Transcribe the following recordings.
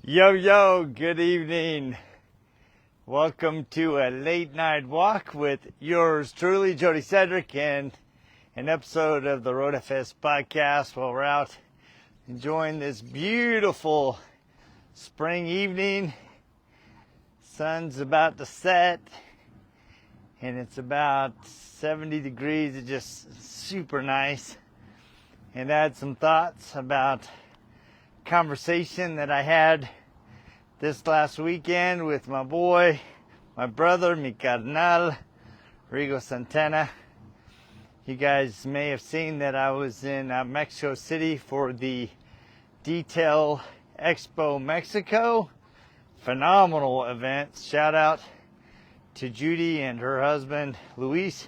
Yo, good evening. Welcome to a late night walk with yours truly, Jody Cedric, and an episode of the Road FS podcast while we're out enjoying this beautiful spring evening. Sun's about to set and it's about 70 degrees. It's just super nice. And I had some thoughts about conversation that I had this last weekend with my boy, my brother, mi carnal, Rigo Santana. You guys may have seen that I was in Mexico City for the Detail Expo Mexico. Phenomenal event. Shout out to Judy and her husband, Luis,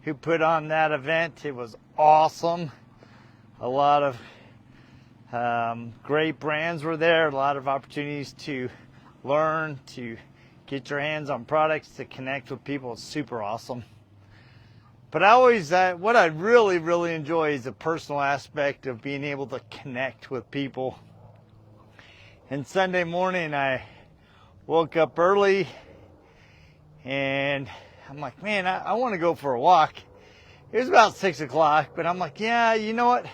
who put on that event. It was awesome. A lot of great brands were there, a lot of opportunities to learn, to get your hands on products, to connect with people. It's super awesome. But what I really enjoy is the personal aspect of being able to connect with people. And Sunday morning I woke up early and I'm like, man, I want to go for a walk. It was about 6 o'clock, but I'm like, yeah, you know what?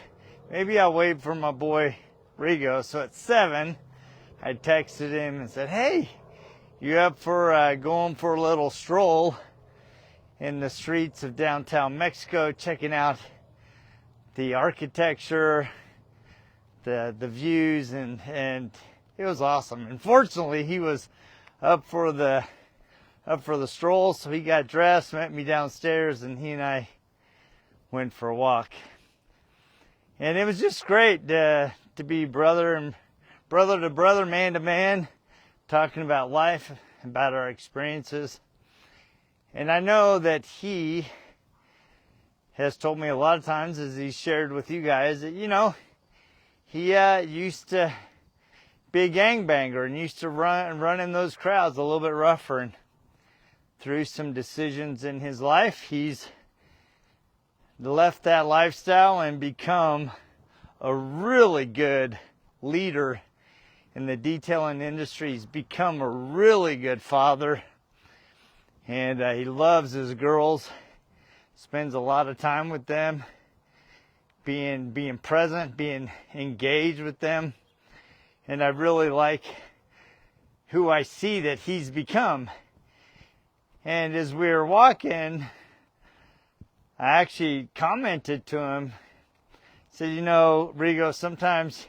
Maybe I'll wait for my boy Rigo. So at 7, I texted him and said, hey, you up for going for a little stroll in the streets of downtown Mexico, checking out the architecture, the views, and it was awesome. Unfortunately, he was up for the stroll, so he got dressed, met me downstairs, and he and I went for a walk. And it was just great to be brother to brother, man to man, talking about life, about our experiences. And I know that he has told me a lot of times, as he shared with you guys, that, he used to be a gangbanger and used to run in those crowds a little bit rougher. And through some decisions in his life, he's left that lifestyle and become a really good leader in the detailing industry. He's become a really good father, and he loves his girls, spends a lot of time with them, being present, being engaged with them. And I really like who I see that he's become. And as we were walking, I actually commented to him, said, Rigo, sometimes,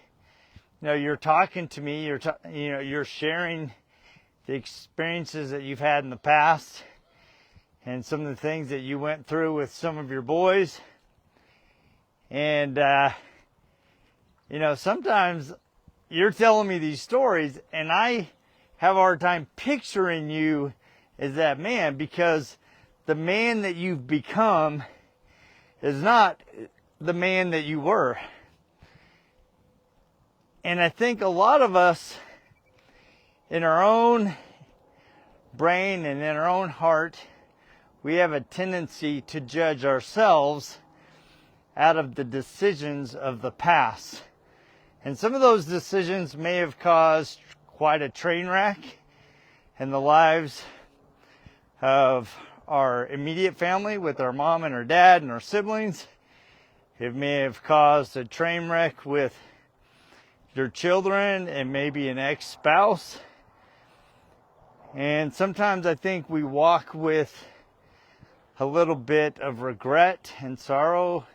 you're talking to me, you're sharing the experiences that you've had in the past and some of the things that you went through with some of your boys. And, sometimes you're telling me these stories and I have a hard time picturing you as that man, because the man that you've become is not the man that you were. And I think a lot of us, in our own brain and in our own heart, we have a tendency to judge ourselves out of the decisions of the past. And some of those decisions may have caused quite a train wreck in the lives of our immediate family, with our mom and our dad and our siblings. It may have caused a train wreck with your children and maybe an ex-spouse. And sometimes I think we walk with a little bit of regret and sorrow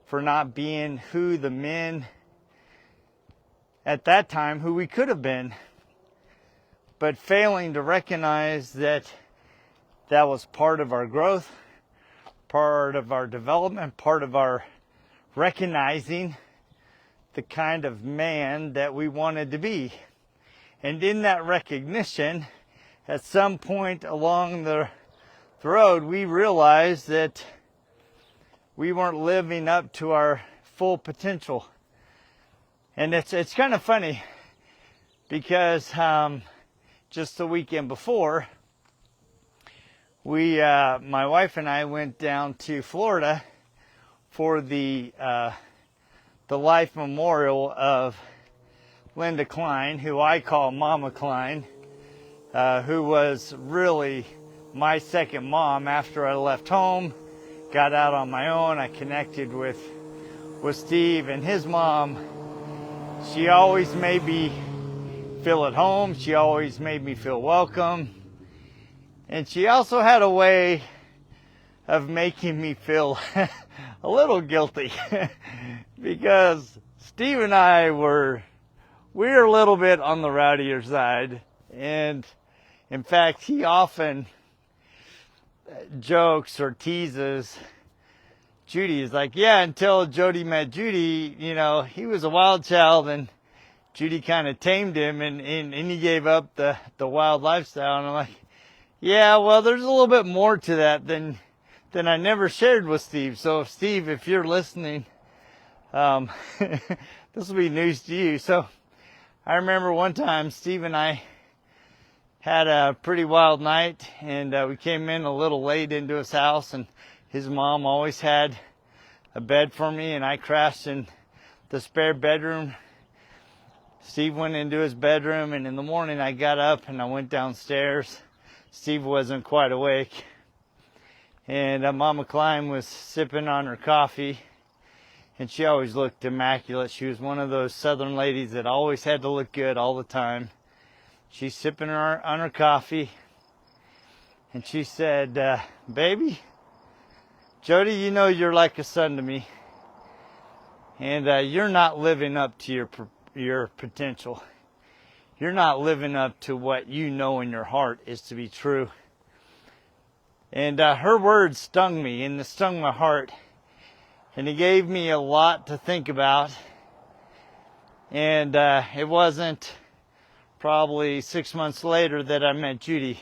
for not being who the men at that time, who we could have been, but failing to recognize that was part of our growth, part of our development, part of our recognizing the kind of man that we wanted to be. And in that recognition, at some point along the road, we realized that we weren't living up to our full potential. And it's kind of funny because just the weekend before, my wife and I went down to Florida for the life memorial of Linda Klein, who I call Mama Klein, who was really my second mom after I left home, got out on my own. I connected with Steve and his mom. She always made me feel at home. She always made me feel welcome. And she also had a way of making me feel a little guilty because Steve and I we're a little bit on the rowdier side. And in fact, he often jokes or teases Judy. Is like, yeah, until Jody met Judy, you know, he was a wild child and Judy kind of tamed him and he gave up the wild lifestyle. And I'm like, yeah, well, there's a little bit more to that than I never shared with Steve. So Steve, if you're listening, this will be news to you. So I remember one time Steve and I had a pretty wild night, and we came in a little late into his house, and his mom always had a bed for me, and I crashed in the spare bedroom. Steve went into his bedroom, and in the morning I got up and I went downstairs. Steve wasn't quite awake, and Mama Klein was sipping on her coffee, and she always looked immaculate. She was one of those Southern ladies that always had to look good all the time. She's sipping on her coffee, and she said, baby, Jody, you know you're like a son to me, and you're not living up to your potential. You're not living up to what you know in your heart is to be true. And her words stung me, and it stung my heart, and it gave me a lot to think about. And it wasn't probably 6 months later that I met Judy.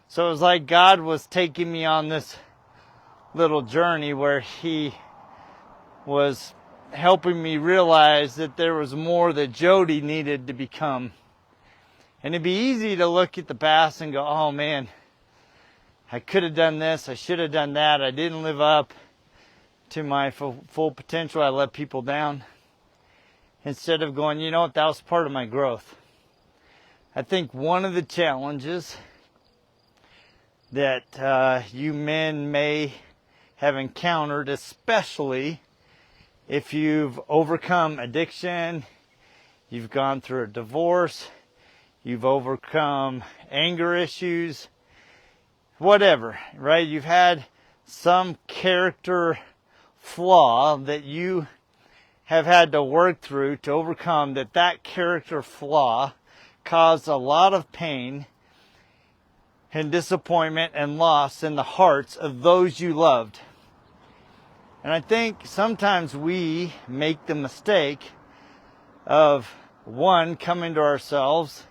So it was like God was taking me on this little journey where he was helping me realize that there was more that Jody needed to become. And it'd be easy to look at the past and go, oh man, I could have done this, I should have done that, I didn't live up to my full potential, I let people down. Instead of going, you know what, that was part of my growth. I think one of the challenges that you men may have encountered, especially if you've overcome addiction, you've gone through a divorce, you've overcome anger issues, whatever, right? You've had some character flaw that you have had to work through to overcome, that character flaw caused a lot of pain and disappointment and loss in the hearts of those you loved. And I think sometimes we make the mistake of, one, coming to ourselves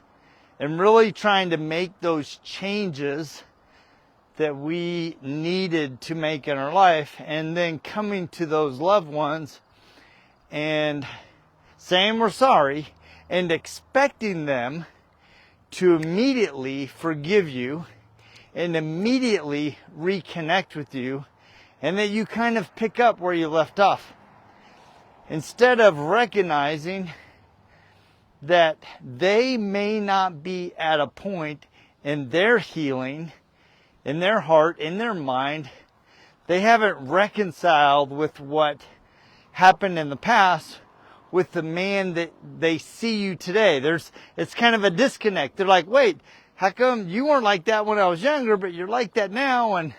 and really trying to make those changes that we needed to make in our life, and then coming to those loved ones and saying we're sorry and expecting them to immediately forgive you and immediately reconnect with you, and that you kind of pick up where you left off. Instead of recognizing that they may not be at a point in their healing, in their heart, in their mind, they haven't reconciled with what happened in the past with the man that they see you today. It's kind of a disconnect. They're like, wait, how come you weren't like that when I was younger, but you're like that now?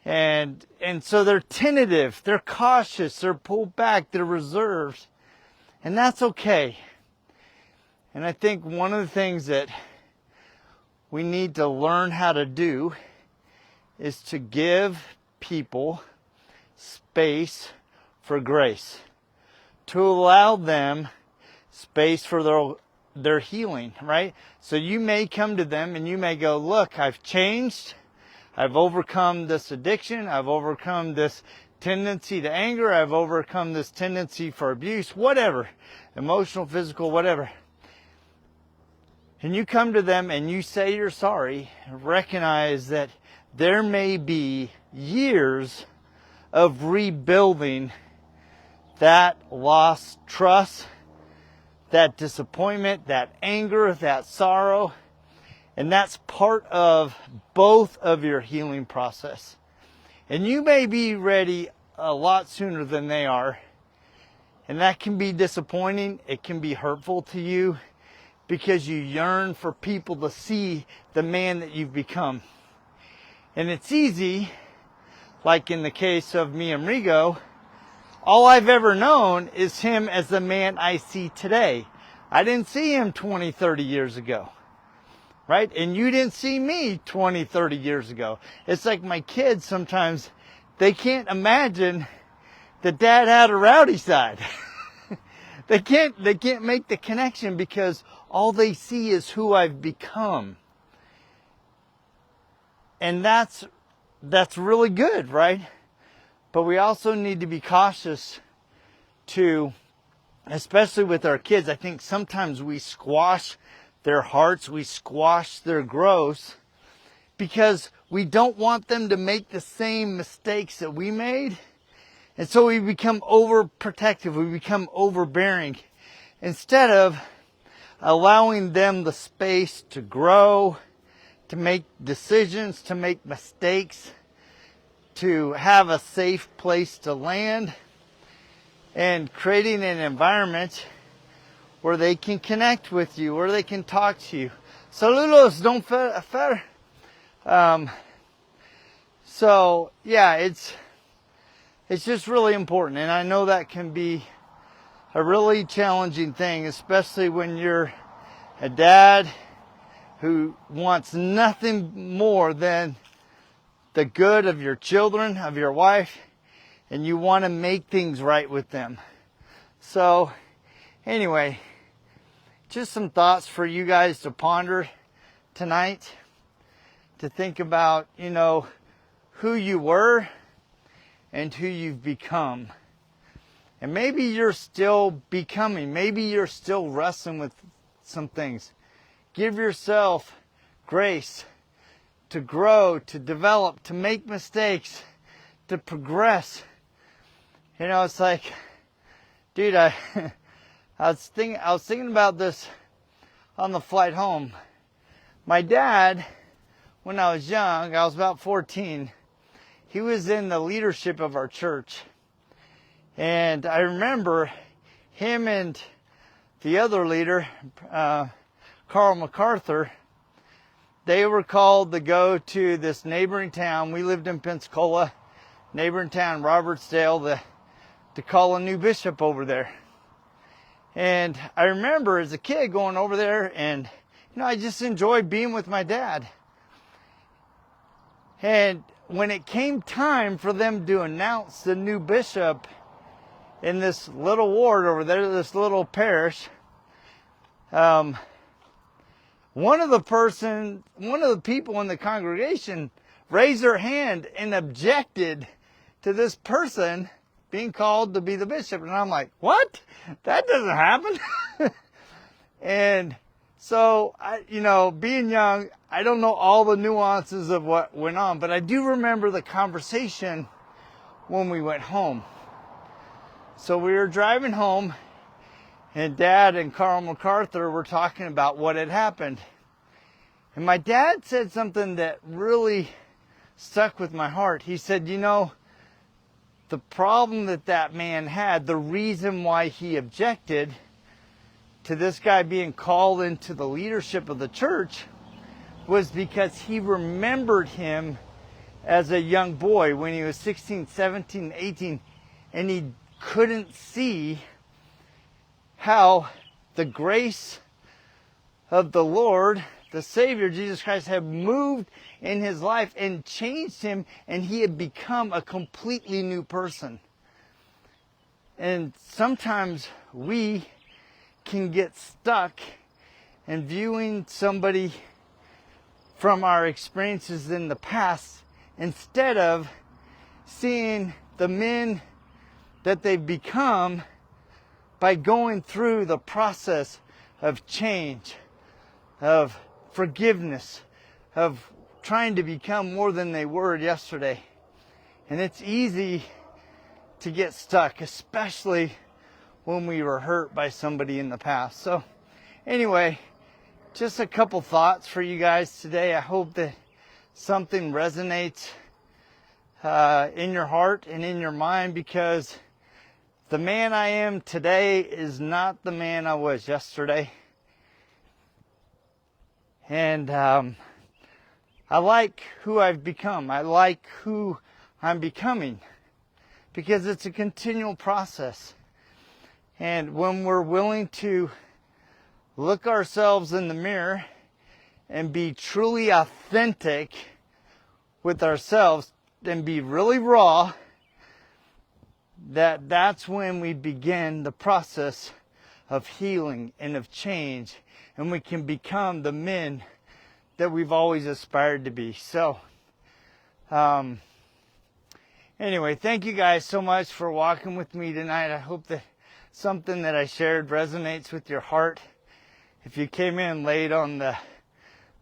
And so they're tentative, they're cautious, they're pulled back, they're reserved. And that's okay. And I think one of the things that we need to learn how to do is to give people space for grace, to allow them space for their healing, right? So you may come to them and you may go, look, I've changed. I've overcome this addiction. I've overcome this tendency to anger. I've overcome this tendency for abuse, whatever, emotional, physical, whatever. And you come to them and you say you're sorry, recognize that there may be years of rebuilding that lost trust, that disappointment, that anger, that sorrow. And that's part of both of your healing process. And you may be ready a lot sooner than they are. And that can be disappointing. It can be hurtful to you because you yearn for people to see the man that you've become. And it's easy, like in the case of me and Rigo, all I've ever known is him as the man I see today. I didn't see him 20, 30 years ago, right? And you didn't see me 20, 30 years ago. It's like my kids sometimes, they can't imagine that dad had a rowdy side. They can't make the connection because all they see is who I've become. And that's really good, right? But we also need to be cautious to, especially with our kids, I think sometimes we squash their hearts, we squash their growth because we don't want them to make the same mistakes that we made. And so we become overprotective, we become overbearing instead of allowing them the space to grow, to make decisions, to make mistakes, to have a safe place to land, and creating an environment where they can connect with you, where they can talk to you. Saludos, don Fer. So yeah, it's just really important, and I know that can be a really challenging thing, especially when you're a dad who wants nothing more than the good of your children, of your wife, and you want to make things right with them. So anyway, just some thoughts for you guys to ponder tonight, to think about, who you were and who you've become. And maybe you're still becoming, maybe you're still wrestling with some things. Give yourself grace to grow, to develop, to make mistakes, to progress. It's like, dude, I was thinking about this on the flight home. My dad, when I was young, I was about 14, he was in the leadership of our church. And I remember him and the other leader, Carl MacArthur, they were called to go to this neighboring town. We lived in Pensacola, neighboring town, Robertsdale, to call a new bishop over there. And I remember as a kid going over there, and I just enjoyed being with my dad. And when it came time for them to announce the new bishop in this little ward over there, this little parish, one of the people in the congregation raised their hand and objected to this person being called to be the bishop. And I'm like, what? That doesn't happen. And so, being young, I don't know all the nuances of what went on, but I do remember the conversation when we went home. So we were driving home, and Dad and Carl MacArthur were talking about what had happened. And my dad said something that really stuck with my heart. He said, the problem that man had, the reason why he objected to this guy being called into the leadership of the church was because he remembered him as a young boy when he was 16, 17, 18, and he couldn't see how the grace of the Lord, the Savior, Jesus Christ, had moved in his life and changed him, and he had become a completely new person. And sometimes we can get stuck in viewing somebody from our experiences in the past instead of seeing the men that they've become by going through the process of change, of forgiveness, of trying to become more than they were yesterday. And it's easy to get stuck, especially when we were hurt by somebody in the past. So anyway, just a couple thoughts for you guys today. I hope that something resonates in your heart and in your mind, because the man I am today is not the man I was yesterday. And I like who I've become. I like who I'm becoming, because it's a continual process. And when we're willing to look ourselves in the mirror and be truly authentic with ourselves and be really raw, that's when we begin the process of healing and of change, and we can become the men that we've always aspired to be. So anyway, thank you guys so much for walking with me tonight. I hope that something that I shared resonates with your heart. If you came in late on the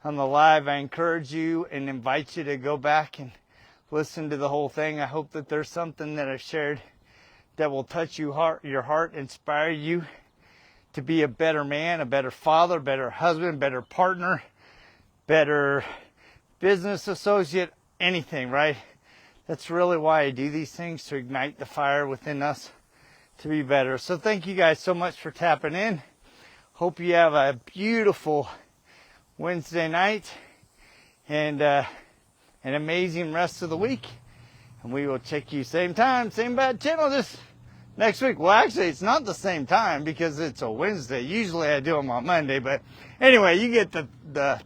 live, I encourage you and invite you to go back and listen to the whole thing. I hope that there's something that I shared that will touch your heart, inspire you to be a better man, a better father, better husband, better partner, better business associate, anything, right? That's really why I do these things, to ignite the fire within us to be better. So thank you guys so much for tapping in. Hope you have a beautiful Wednesday night and an amazing rest of the week. And we will check you same time, same bad channel this next week. Well, actually, it's not the same time because it's a Wednesday. Usually I do them on Monday. But anyway, you get the